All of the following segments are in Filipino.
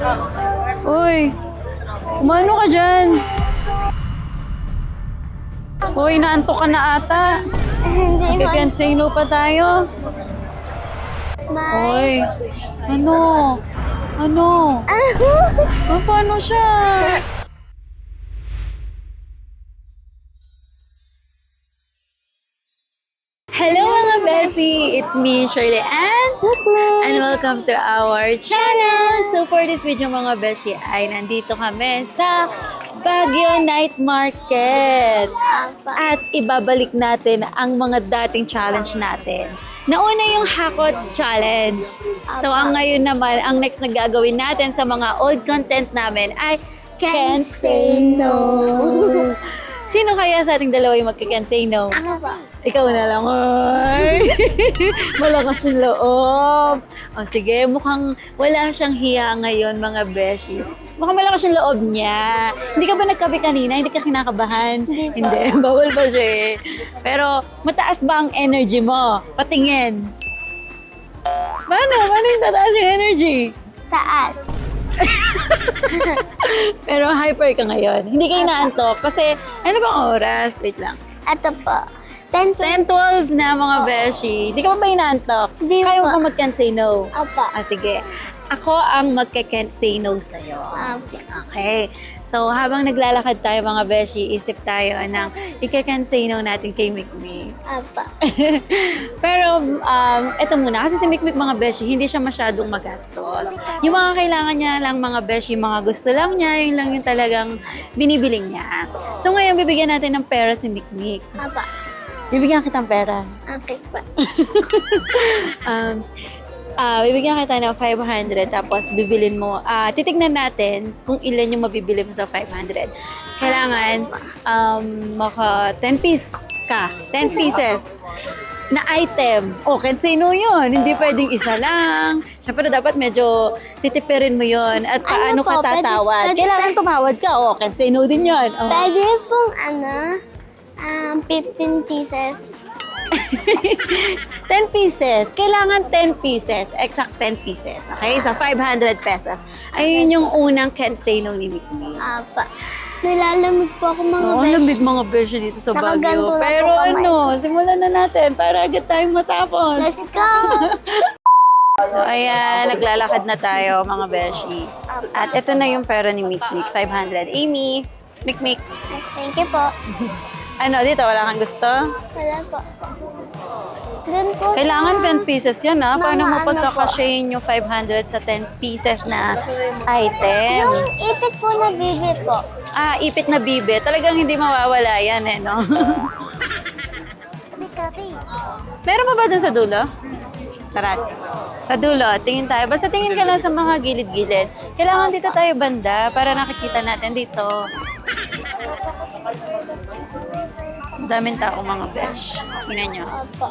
Uy, umano ka dyan? Uy, naantok ka na ata. Hindi man. Magkikensino pa tayo. Bye. Uy, ano? Ano? Paano siya? Hello mga Bessie! It's me, Shirley Ann. And welcome to our channel! So for this video mga Beshi ay nandito kami sa Baguio Night Market. At ibabalik natin ang mga dating challenge natin. Nauna yung Hakot Challenge. So ang ngayon naman, ang next na gagawin natin sa mga old content namin ay Can't Say No. Sino kaya sa ating dalawa yung magka-can't say no? Ako ba? Ikaw na lang, ay. Malakas yung loob. O sige, mukhang wala siyang hiya ngayon, mga beshi. Mukhang malakas yung loob niya. Hindi ka ba nagkape kanina? Hindi ka kinakabahan? Hindi. Bawal pa siya eh. Pero mataas ba ang energy mo? Patingin. Paano? Paano yung tataas yung energy? Taas. Pero hyper ka ngayon. Hindi kayo naantok kasi ano bang oras? Wait lang. Ito po. 10 10-12 na mga beshi. Hindi ka pa ba inaantok? Di Kaya mo pa. pa mag-can't say no. Opo. Ah, sige. Ako ang magka-can't say no sa'yo. Opo. Okay. So, habang naglalakad tayo mga beshi, isip tayo ng ika-can't say no natin kay Mikmik. Opo. Pero, eto muna. Kasi si Mikmik mga beshi, hindi siya masyadong magastos. Yung mga kailangan niya lang mga beshi, mga gusto lang niya, yun lang yung talagang binibiling niya. So, ngayon, bibigyan natin ng pera si Mikmik. Opo. Bibigyan kitang pera. Okay po. Bibigyan kita ng 500 tapos bibilin mo. Titignan natin kung ilan yung mabibili mo sa 500. Kailangan maka 10 piece ka. 10 pieces na item. O, can't say no yun. Hindi pwedeng isa lang. Siyempre, dapat medyo titipirin mo yun. At paano po? ka tatawad? Pwede- Kailangan tumawad ka. O, can't say no din yun. O. Pwede pong 15 pieces. 10 pieces. Kailangan 10 pieces. Exact 10 pieces. Okay? Sa 500 pesos. Ayun yung unang can't say no ni Mikmik. Opo. Nilalamig po ako mga Oo, besh. lamig mga beshi dito sa Nakaganto Baguio. na po Pero kamay. ano, simulan na natin para agad tayong matapos. Let's go! So, ayan, naglalakad na tayo mga beshi. At ito na yung pera ni Mikmik, 500. Amy, Mikmik, Thank you po. ano dito, wala kang gusto? Wala po. Doon po Kailangan 10 pieces yun ha. Paano mo Mga ano pagkakasyahin yung 500 sa 10 pieces na item? Yung ipit po na bibi po. Ipit na bibe. Talagang hindi mawawala yan eh, no? Meron pa ba dun sa dulo? Tara. Sa dulo, tingin tayo. Basta tingin ka lang sa mga gilid-gilid. Kailangan dito tayo banda para nakikita natin dito. Ang daming tao mga besh. Tingnan nyo. Opo.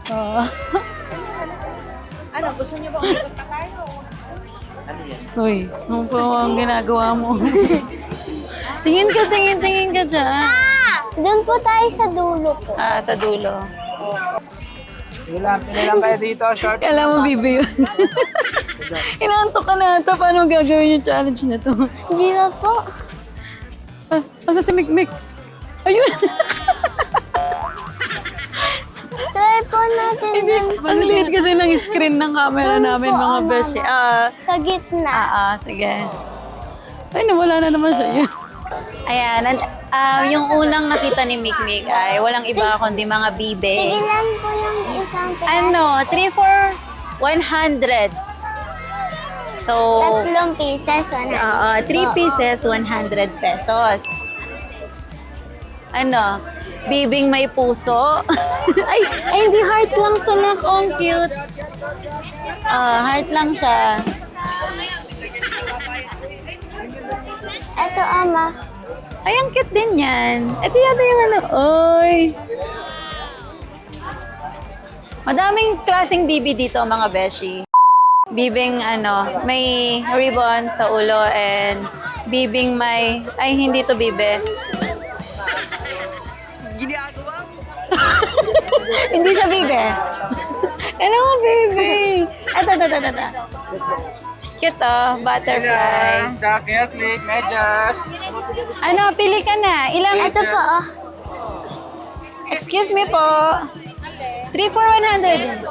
Oh. Ano, gusto niyo ba umikot pa tayo? Uy, ano pa ang ginagawa mo? Tingin ka dyan. Doon po tayo sa dulo po. Sa dulo. Pinilang kayo dito, short. Kailan mo bibi yun? Inaantok ka na ata. Paano gagawin yung challenge na to? Di ba po? Asa si Mikmik? Ayun! Try po natin din. Ang liit kasi ng screen ng camera Doon namin po, mga mama. beshi. Sa gitna. Sige. Ay, nawala na naman siya. Ayan, yung unang nakita ni Mikmik ay walang iba kundi mga bibe. Tigilan po yung isang Ano, 3 for 100. So, 3 pieces, 100. 3 pieces, 100 pesos. Ano, bibing may puso. ay, hindi, heart lang to na. Ang cute. Heart lang siya. Ito, ama. Ay, ang cute din yan. Ito yata yung ano. Oy. Madaming klaseng bibi dito, mga beshi. Bibing ano, may ribbon sa ulo and bibing may, ay hindi to bibe. Hindi siya bibe. Alam mo, baby. Ito. Cute oh, butterfly. Jacket, click, medyas. Ano, pili ka na. Ilang? Ito po, oh. Excuse me po. 3 for 100.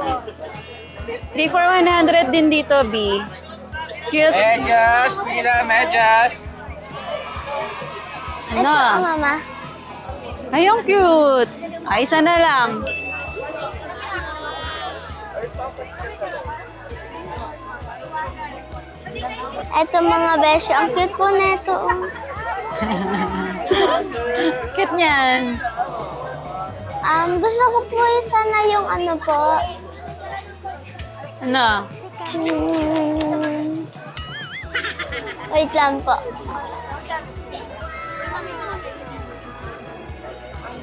3 for 100 din dito, B. Cute. Medyas, pila, medyas. Ito po, Ano? mama. Ay, ang cute. Ay, isa na lang. Ito mga beshi. Ang cute po nito. Oh. Cute niyan. Gusto ko po sana yung ano po. Ano? Wait lang po.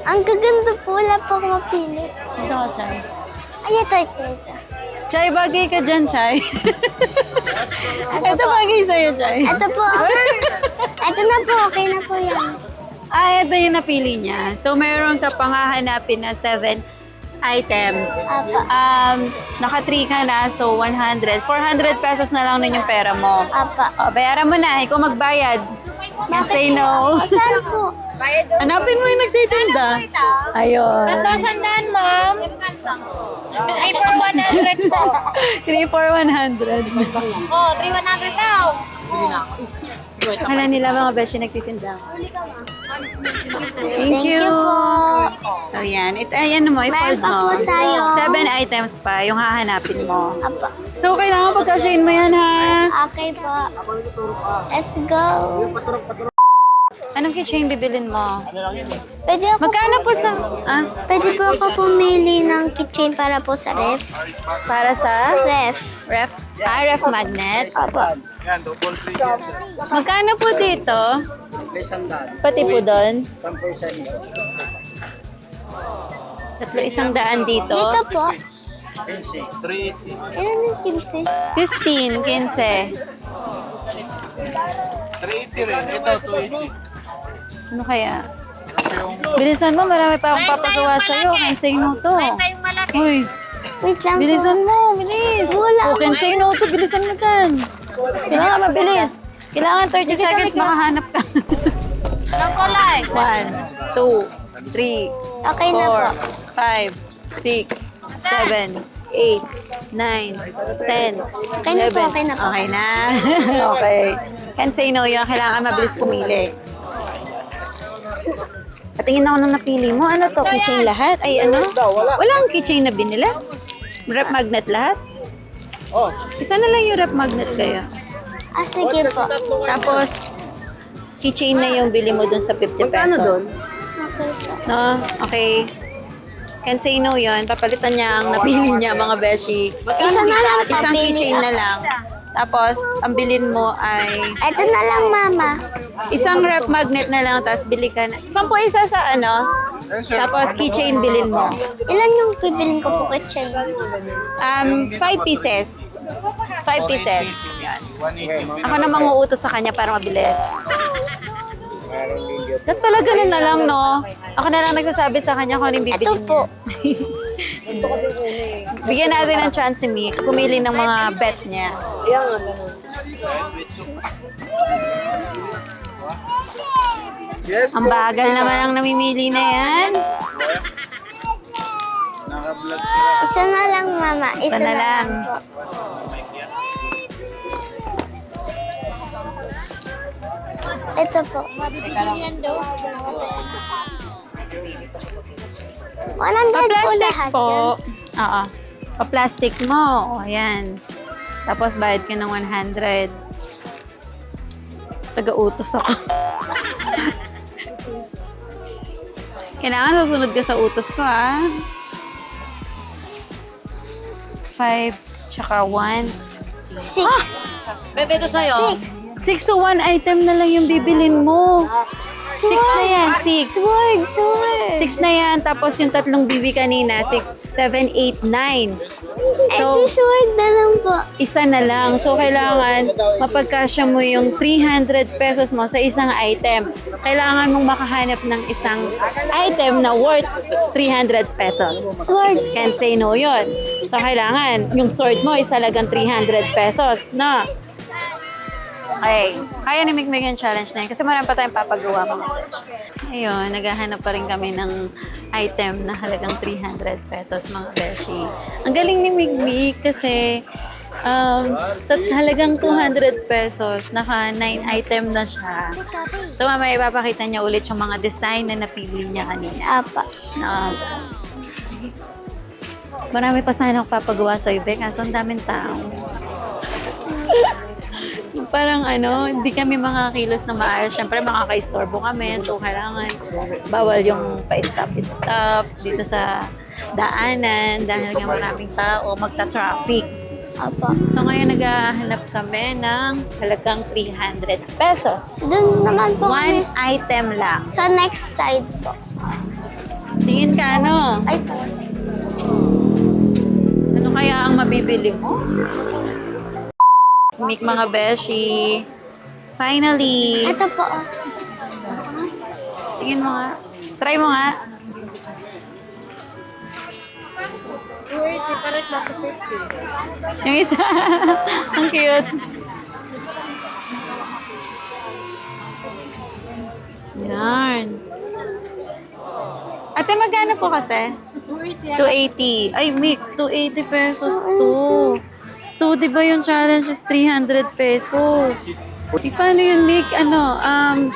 Ang gaganda po. Wala po ako mapili. Ito ka, Chay. Ay, ito. Chay, bagay ka dyan, Chay. Ito bagay sa'yo, Chay. Ito po. Ito na po. Okay na po yan. Ah, ito yung napili niya. So, meron ka pang hahanapin na 7 items. Apa. Naka 3 ka na, so 100. 400 pesos na lang nun yung pera mo. Apa. O, bayaran mo na. Ikaw magbayad. Can't say no. Ay, saan po? Hanapin mo yung nagtitinda. Ayun. Sandaan, ma'am. Ay, for 100 po. 3 for 100. Oh, 3,100 daw. Akala nila mga beshi nagtitinda. Thank you. po. So, yan. Ayan mo, i-fold Meron pa mo. po tayo. 7 items pa yung hahanapin mo. Apa. So, kailangan pagkasyahin mo yan, ha? Okay po. Let's go. Anong keychain bibilin mo? Pwede ako, Magkano po sa... Ah? pwede po ako pumili ng keychain para po sa ref. Para sa... Ref. Ref? Ah, ref magnet? Opo. Yan, double free. Magkano po dito? Pati po doon? 300 dito? Dito po. 380. Ilan yung kilse? 15, 15. 380 rin. Ito, 280. Ano kaya? Bilisan mo, marami pa akong papagawa sa'yo. Cancel no to. Yung malaki. Uy, Wait lang po. bilisan mo, bilis. Wala. O, cancel no to, bilisan mo dyan. Kailangan mabilis. Kailangan 30 seconds makahanap ka. Ang kulay. 1, 2, 3, Okay na po. 4, 5, 6, 7, 8, 9, 10, Okay na po, 11. okay na po. Okay na. Okay. Can say no yun. Kailangan mabilis pumili. Patingin ako nung napili mo. Ano to? Keychain lahat? Ay ano? Walang keychain na binila? Rep magnet lahat? Isa na lang yung rep magnet kaya. Ah, sige po. Tapos, keychain na yung bili mo dun sa 50 pesos. Okay po. No? Okay. Can say no yun. Papalitan niya ang napili niya, mga beshi. Isa na lang Isang papili. keychain na lang. Tapos, ang bilin mo ay Ito na lang, mama. isang rep magnet na lang, tapos bili ka na. 10 isa sa ano, tapos keychain bilin mo. Ilan yung bibilin ko po keychain? 5 pieces. 5 pieces. 180. Ako na manguutos sa kanya para mabilis. Dapat pala ganun na lang, no? Ako na lang nagsasabi sa kanya kung ano yung Ito bibilin niya. po. Bigyan natin ng chance si Mick, pumili ng mga bet niya. Yes, Ang bagal naman ang namimili na yan. naka-vlog sila. Isa na lang, mama. Isa na lang. po. Ito po. 100 po Pa-plastic lahat po. yan. Oo. Pa-plastic mo. O, ayan. Tapos bayad ka ng 100. Taga-utos ako. Kailangan susunod ka sa utos ko, ha? 5, tsaka 1. 6. Bebe, ito sa'yo. 6 to 1 item na lang yung bibilin mo. 6 na yan, 6. Sword. 6 na yan, tapos yung tatlong bibi kanina, 6, 7, 8, 9. So, Edi sword na lang po. isa na lang. So, kailangan mapagkasya mo yung 300 pesos mo sa isang item. Kailangan mong makahanap ng isang item na worth 300 pesos. Sword. Can't say no yun. So, kailangan yung sword mo is talagang 300 pesos, no? Okay. Kaya ni Mikmik yung challenge na yun kasi marami pa tayong papagawa mga beshi. Ayun, naghahanap pa rin kami ng item na halagang 300 pesos mga beshi. Ang galing ni Mikmik kasi sa halagang 200 pesos, naka 9 item na siya. So mamaya ipapakita niya ulit yung mga design na napili niya kanina. Apa. Marami pa sana ako papagawa sa ibe kaso ang daming tao. Parang hindi kami makakilos na maayos. Siyempre makaka-istorbo kami. So kailangan bawal yung pa-stop-stops dito sa daanan dahil nga maraming tao, magta-traffic. Apa. So ngayon naghahanap kami ng halagang 300 pesos. Doon naman po One kami item lang. sa next side po. Tingin ka Ay, sorry. Ano kaya ang mabibili mo? Mik mga beshi. Finally. Ito po. Tingin mo nga. Try mo nga. Yung isa. Ang cute. Yan. Ate, magkano po kasi? 280. Ay, Mick, 280 pesos to. So, di ba yung challenge is 300 pesos? Paano yun, Mick? 280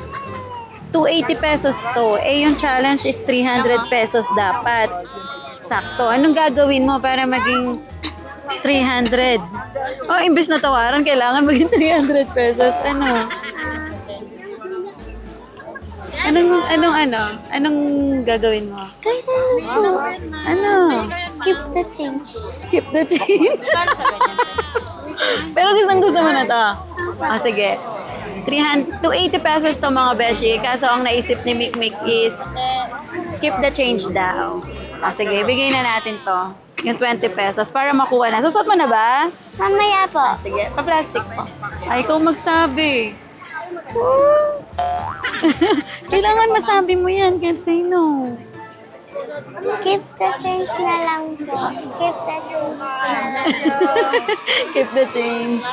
pesos to. Eh, yung challenge is 300 pesos dapat. Sakto. Anong gagawin mo para maging 300? Oh, imbes na tawaran, kailangan maging 300 pesos. Anong gagawin mo? Kaya po. Ano? Keep the change. Keep the change. Pero gusto mo na to. Sige. 280 pesos to mga beshi. Kaso ang naisip ni Mikmik is keep the change daw. Sige, bigay na natin to. Yung 20 pesos para makuha na. Susot mo na ba? Mamaya po. Sige, pa-plastic po. Ay, ikaw magsabi. Kailangan masabi mo yan. Can't say no. Keep the change na lang po. Keep the change na lang. Keep the change.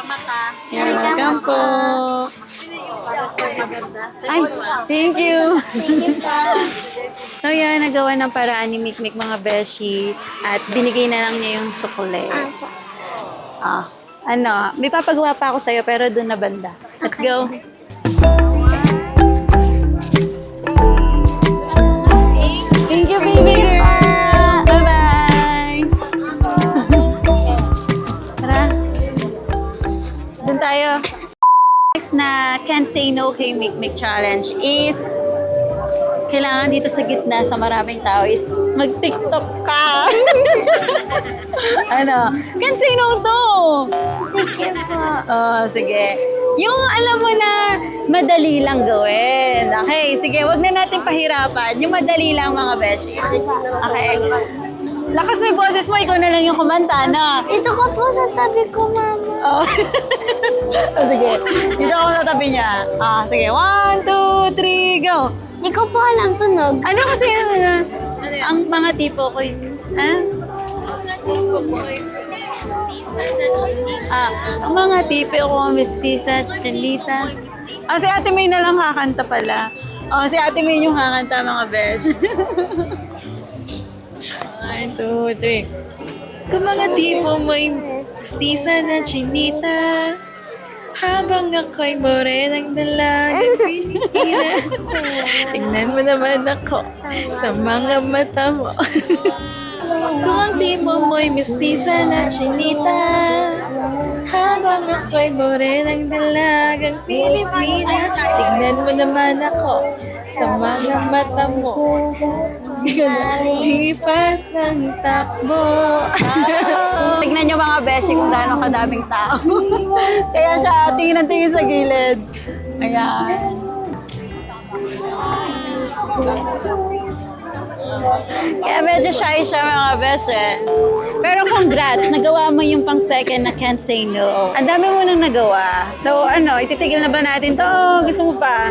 You're welcome po. Ay, thank you. So yan, nagawa ng paraan ni Mikmik mga beshi at binigay na lang niya yung sukule. May papagawa pa ako sa'yo pero doon na banda. Let's go. Thank you, baby girl. Bye-bye. Tara. Doon tayo. Next na Can't Say No kay Mikmik Challenge is kailangan dito sa gitna sa maraming tao is mag-TikTok ka. Can't say no to. Sige po. Sige. Yung alam mo na madali lang gawin. Okay, sige, wag na natin pahirapan. Yung madali lang mga beshi. Okay. Lakas may boses mo, ikaw na lang yung kumanta, no? Ito ka po sa tabi ko, mama. Sige. Dito ako sa tabi niya. Sige. 1, 2, 3, go. Hindi ko po alam tunog. Ano kasi ang mga tipo ko is, ang mga tipo ko, mestiza, chinita. Si Ate May na lang kakanta pala. Si Ate May yung kakanta mga besh. 1, 2, 3. Kung mga tipo mo'y stisa na chinita, habang ako'y morenang dalagang Pilipina, tingnan mo naman ako sa mga mata mo. Kung ang tipo mo'y mestiza na chinita, habang ako'y morenang dalagang Pilipina, tingnan mo naman ako sa mga mata mo. Hipas ng takbo. Tignan nyo mga beshi kung gaano kadaming tao. Kaya siya tingin ng tingin sa gilid. Ayan. Kaya medyo shy siya mga beshi. Pero congrats, nagawa mo yung pang second na Can't Say No. Ang dami mo nang nagawa. So ititigil na ba natin to? Gusto mo pa?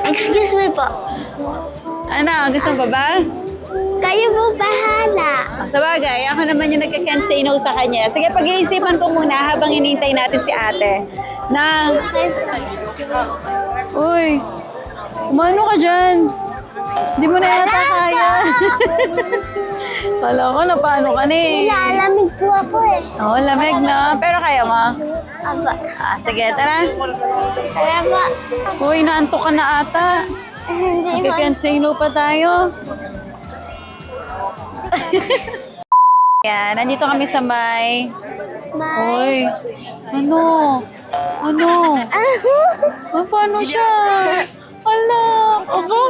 Excuse me po. Gusto mo pa ba? Kayo po bahala. Sa bagay, ako naman yung nagka-can't say no sa kanya. Sige, pag-iisipan ko muna habang hinihintay natin si ate. Na. Uy. Umano ka dyan. Hindi mo na yata kaya. Kala ko na paano ka na eh. Nilalamig po ako eh. Oo, lamig na. Pero kaya mo. Aba. Sige, tara. Tara ba? Uy, naantok ka na ata. Hindi mo. Can't say no pa tayo. Yan, nandito kami sa may... Uy, ano? Ano? Paano siya? Ala, aba.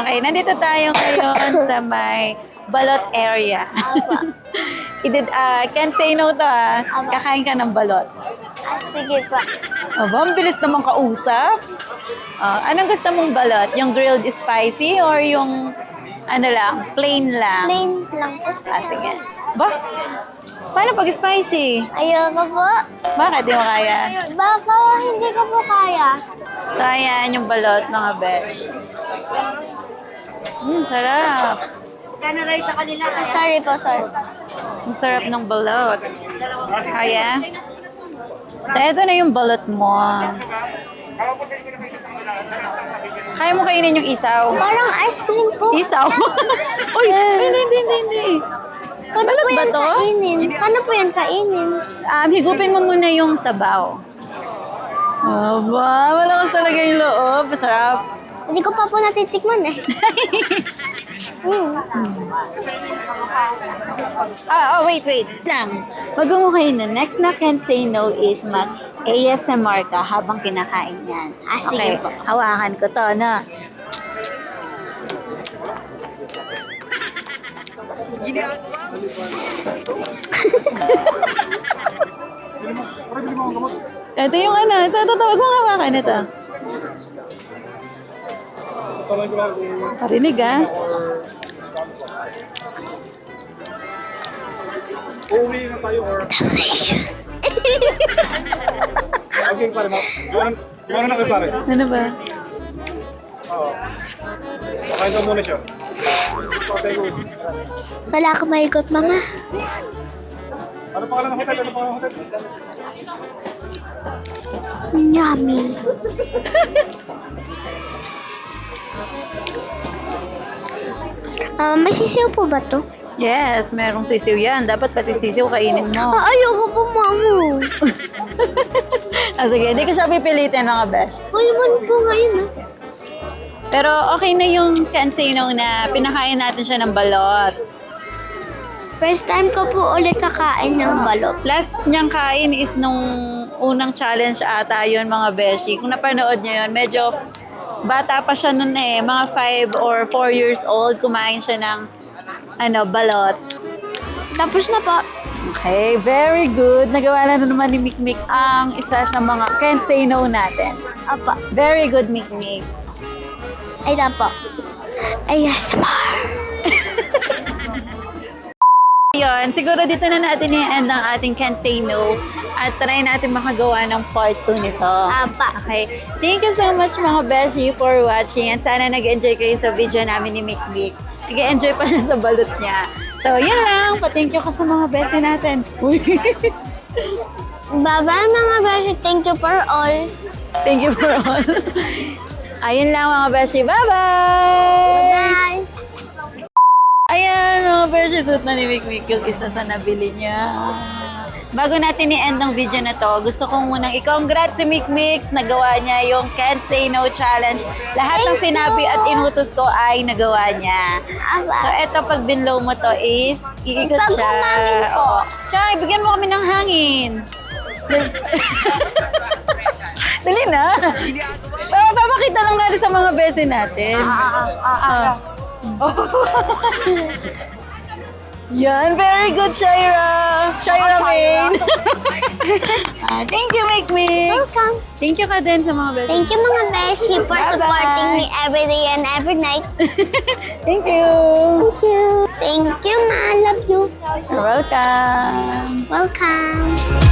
Okay, nandito tayo ngayon sa may balot area. Can't say no to Kakain ka ng balot. Sige pa. Aba, ang bilis naman kausap. Anong gusto mong balot? Yung grilled spicy or yung ano lang, plain lang? Plain lang po. Sige. Ba? Paano pag spicy? Ayoko po. Bakit di mo kaya? Baka hindi ko po kaya. So, ayan yung balot, mga besh. Sarap. Sorry po, sorry. Ang sarap ng balot. Kaya? So, ito na yung balot mo. Kaya mo kainin yung isaw? Parang ice cream po. Isaw? Uy, hindi. Paano Balot po ba yan to? kainin? Paano po yan kainin? Higupin mo muna yung sabaw. Aba, malakas talaga yung loob. Sarap. Hindi ko pa po natitikman eh. Wait lang. Wag mo kayo na. Next na can say no is mag-ASMR ka habang kinakain yan. Sige po. Hawakan ko to, no? Ito yung ano. Ito. Wag mo hawakan ito. Parinig Uwi na tayo or... Delicious. Okay, pare. Gimana na kayo, pare? Ano ba? Oo. Pakain ka muna siya. Wala ka maigot, mama. Ano pangalan ng hotel? Ano pangalan ng hotel? Yummy. May sisiw po ba to? Yes, merong sisiw yan. Dapat pati sisiw kainin mo. Ayoko po, mamo. Sige, hindi ko siya pipilitin, mga besh. Uy, man po ngayon ah. Pero okay na yung can't say no na pinakain natin siya ng balot. First time ko po ulit kakain ng balot. Last niyang kain is nung unang challenge ata yun, mga beshi. Kung napanood niyo yun, medyo bata pa siya nun eh. Mga 5 or 4 years old, kumain siya ng balot. Tapos na po. Okay, very good. Nagawa na naman ni Mikmik ang isa sa mga can't say no natin. Apa. Very good, Mikmik. Ay lang po. ASMR. Yun, siguro dito na natin i-end ang ating can't say no at try natin makagawa ng part 2 nito. Apa. Okay. Thank you so much, mga beshi, for watching and sana nag-enjoy kayo sa video namin ni Mikmik. Nag-enjoy pa siya sa balot niya. So, yun lang. Pa-thank you ka sa mga beshi natin. Uy. Bye-bye mga beshi. Thank you for all. Thank you for all. Ayun lang, mga beshi. Bye-bye! Bye! Ayan, mga beshi. Suot na ni Mikmik yung isa sa nabili niya. Bago natin i-end ng video na to, gusto kong munang i-congrats si Mikmik. Nagawa niya yung Can't Say No Challenge. Lahat ng sinabi at inutos ko ay nagawa niya. So, eto pag binlow mo to is, iikot Pag siya. humangin po. Tsaka, ibigyan mo kami ng hangin. Dali na. Papakita lang natin sa mga besi natin. Yan, very good, Shaira. Shaira Main. Thank you, Mikmik. Welcome. Thank you ka din sa mga besi. Thank you mga beshi for Bye-bye. supporting me every day and every night. Thank you. Thank you. Thank you, ma. I love you. You're welcome. Welcome.